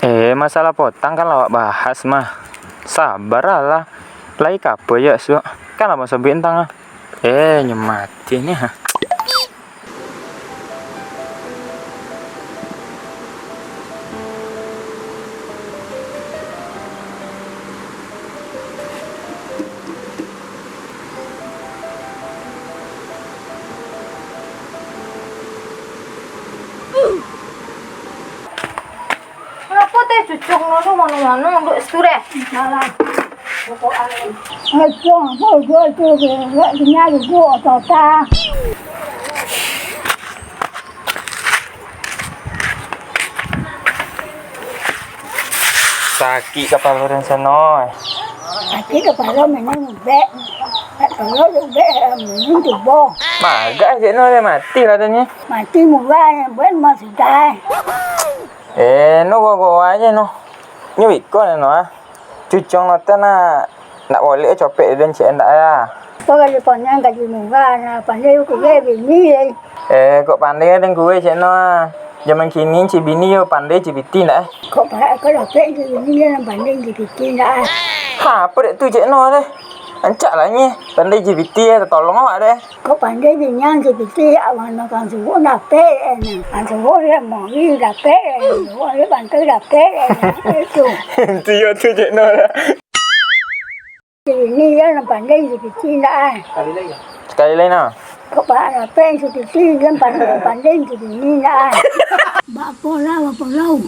Masalah potang kan lawak bahas mah. Sabar lah. Lagi kapo ya, Su. Kan abang sebintang ah. Nyematin ya. Kenapa teh cucuk nono mana-mana untuk isture? Malah. Sakit kepala orang sana. Aquí cái phải lo mình ăn vẽ, phải lo được vẽ mình được bo, Magak aja no mati katanya. mà ti một vai bên mà sự tai, No go aja no. Nyuwit ko no ah. Cucong no na nak boleh copek dan cek ndak ya. có cái còn nhang cái gì một vai là phải lấy cái ghế vì như vậy, Kok pandai dan gue cek no ah. Zaman kini Cibini yo pandai Cibiti ndak. có phải có đọc vẽ cái gì như là bản nên gì thì tin đã, Apa dek tu cek no deh. Ancak lah ni. Pandai Cibiti ya tolong awak deh. có bản nên gì nhang thì bị ti à mà nó còn sự đạp vẽ này, còn sự là mỏ đi đạp vẽ này, cái bàn tay đạp vẽ này, chủ Tu yo tu cek no dah. thì như là bản nên gì thì tin đã, Sekali lain ah. có phải là vẽ thì tin lên bản nên thì như đã, bà po la bà po lâu.